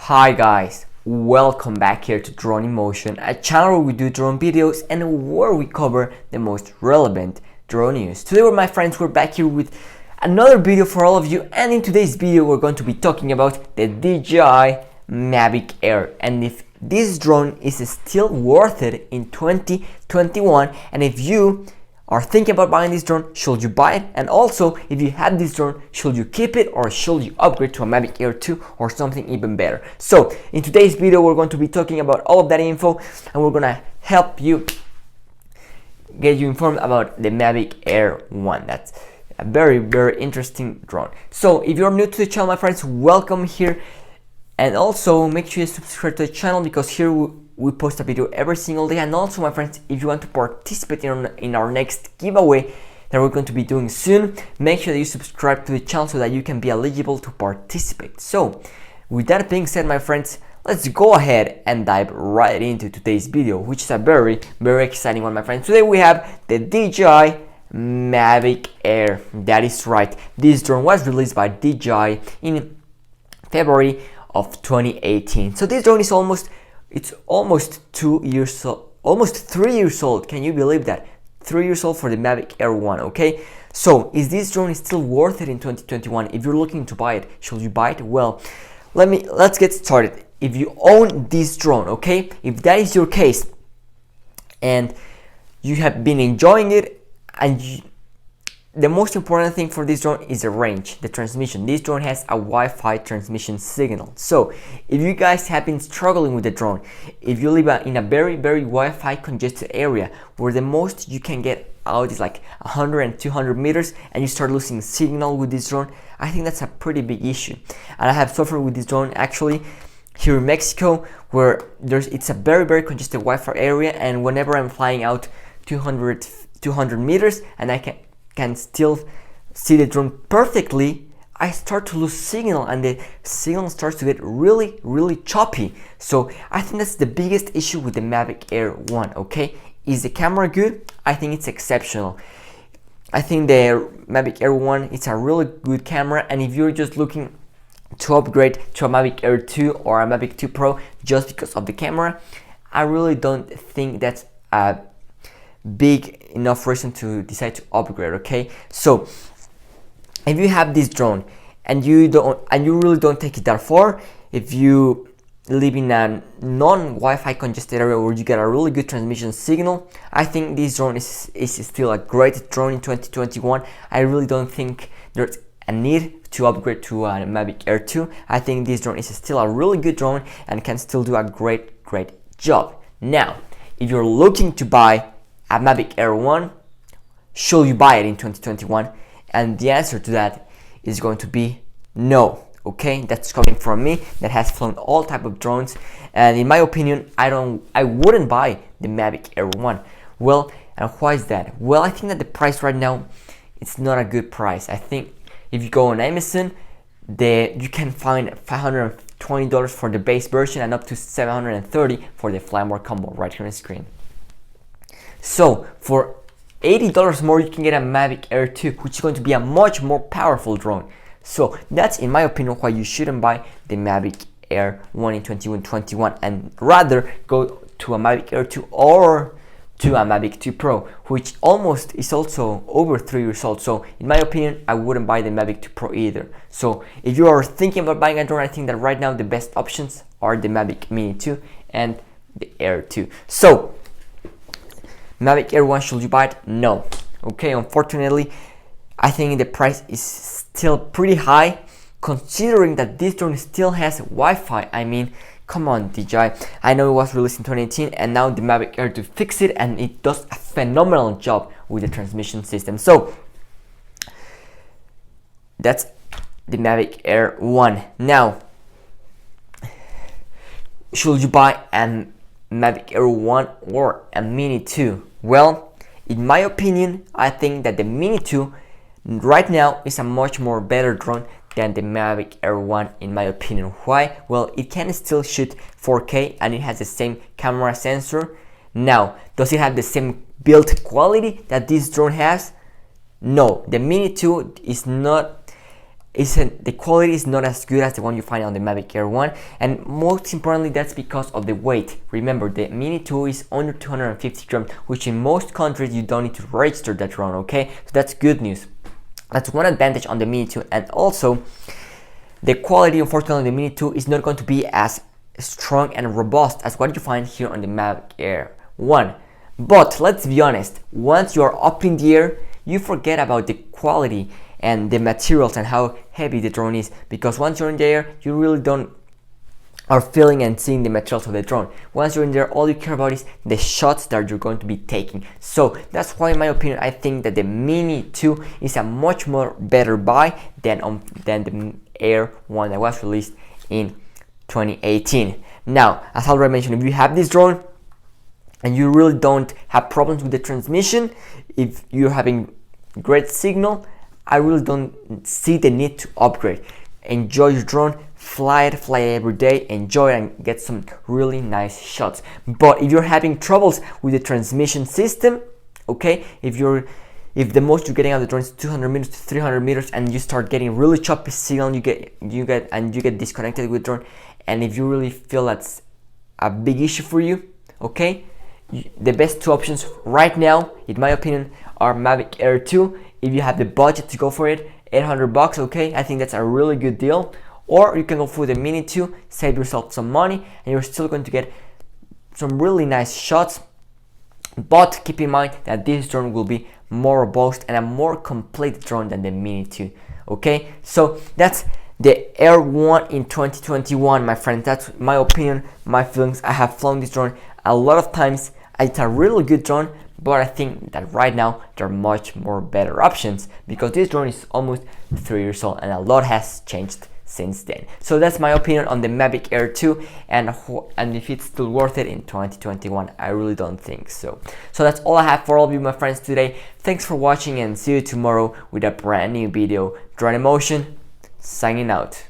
Hi guys, welcome back here to Drone in Motion, a channel where we do drone videos and where we cover the most relevant drone news. Today my friends, we're back here with another video for all of you, and in today's video we're going to be talking about the DJI Mavic Air and if this drone is still worth it in 2021, and if you are thinking about buying this drone, should you buy it? And also, if you have this drone, should you keep it or should you upgrade to a Mavic Air 2 or something even better? So in today's video, we're going to be talking about all of that info, and we're gonna help you get you informed about the Mavic Air 1. That's a very interesting drone. So if you're new to the channel, my friends, welcome here, and also make sure you subscribe to the channel because here we post a video every single day. And also, my friends, if you want to participate in our next giveaway that we're going to be doing soon, make sure that you subscribe to the channel so that you can be eligible to participate. So with that being said, my friends, let's go ahead and dive right into today's video, which is a very exciting one, my friends. Today we have the DJI Mavic Air. That is right, this drone was released by DJI in February of 2018. So this drone is almost 2 years old, almost 3 years old. Can you believe that? 3 years old for the Mavic Air 1. Okay, so is this drone still worth it in 2021? If you're looking to buy it, should you buy it? Well, let's get started. If you own this drone, okay, if that is your case and you have been enjoying it, and the most important thing for this drone is the range, the transmission. This drone has a Wi-Fi transmission signal. So if you guys have been struggling with the drone, if you live in a very Wi-Fi congested area where the most you can get out is like 100 and 200 meters and you start losing signal with this drone, I think that's a pretty big issue. And I have suffered with this drone actually here in Mexico, where it's a very congested Wi-Fi area, and whenever I'm flying out 200 meters and I can still see the drone perfectly, I start to lose signal and the signal starts to get really choppy. So I think that's the biggest issue with the Mavic Air 1. Okay, is the camera good? I think it's exceptional. I think the Mavic Air 1 is a really good camera, and if you're just looking to upgrade to a Mavic Air 2 or a Mavic 2 Pro just because of the camera, I really don't think that's a big enough reason to decide to upgrade. Okay, so if you have this drone and you really don't take it that far, if you live in a non-Wi-Fi congested area where you get a really good transmission signal, I think this drone is still a great drone in 2021. I really don't think there's a need to upgrade to a Mavic Air 2. I think this drone is still a really good drone and can still do a great job. Now, if you're looking to buy a Mavic Air 1, should you buy it in 2021? And the answer to that is going to be no. Okay, that's coming from me that has flown all type of drones, and in my opinion, I wouldn't buy the Mavic Air 1. Well, and why is that? Well, I think that the price right now, it's not a good price. I think if you go on Amazon, you can find $520 for the base version and up to $730 for the Fly More combo right here on the screen. So for $80 more, you can get a Mavic Air 2, which is going to be a much more powerful drone. So that's, in my opinion, why you shouldn't buy the Mavic Air 1 in 2021 and rather go to a Mavic Air 2 or to a Mavic 2 Pro, which almost is also over 3 years old. So in my opinion, I wouldn't buy the Mavic 2 Pro either. So if you are thinking about buying a drone, I think that right now the best options are the Mavic Mini 2 and the Air 2. So Mavic Air 1, should you buy it? No. Okay, unfortunately, I think the price is still pretty high considering that this drone still has Wi-Fi. I mean, come on, DJI. I know it was released in 2018 and now the Mavic Air 2 fixed it, and it does a phenomenal job with the transmission system. So that's the Mavic Air 1. Now, should you buy a Mavic Air 1 or a Mini 2? Well, in my opinion, I think that the Mini 2 right now is a much more better drone than the Mavic Air 1, in my opinion. Why? Well, it can still shoot 4K and it has the same camera sensor. Now, does it have the same build quality that this drone has? No, the Mini 2 is not the quality is not as good as the one you find on the Mavic Air 1, and most importantly, that's because of the weight. Remember, the Mini 2 is under 250 grams, which in most countries you don't need to register that drone, okay? So that's good news. That's one advantage on the Mini 2, and also the quality, unfortunately, on the Mini 2 is not going to be as strong and robust as what you find here on the Mavic Air 1. But let's be honest, once you are up in the air, you forget about the quality and the materials and how heavy the drone is, because once you're in the air, you really don't are feeling and seeing the materials of the drone. Once you're in there, all you care about is the shots that you're going to be taking. So that's why, in my opinion, I think that the Mini 2 is a much more better buy than the Air 1 that was released in 2018. Now, as I already mentioned, if you have this drone and you really don't have problems with the transmission, if you're having great signal, I really don't see the need to upgrade. Enjoy your drone, fly it every day, enjoy it, and get some really nice shots. But if you're having troubles with the transmission system, okay, if the most you're getting out of the drone is 200 meters to 300 meters, and you start getting really choppy signal, you get disconnected with the drone, and if you really feel that's a big issue for you, okay, the best two options right now, in my opinion, are Mavic Air 2. If you have the budget to go for it, $800, okay, I think that's a really good deal. Or you can go for the Mini 2, save yourself some money, and you're still going to get some really nice shots. But keep in mind that this drone will be more robust and a more complete drone than the Mini 2, okay? So that's the Air 1 in 2021, my friend. That's my opinion, my feelings. I have flown this drone a lot of times. It's a really good drone, but I think that right now there are much more better options, because this drone is almost 3 years old and a lot has changed since then. So that's my opinion on the Mavic Air 2, and if it's still worth it in 2021. I really don't think so. So that's all I have for all of you, my friends, today. Thanks for watching, and see you tomorrow with a brand new video. Drone Emotion signing out.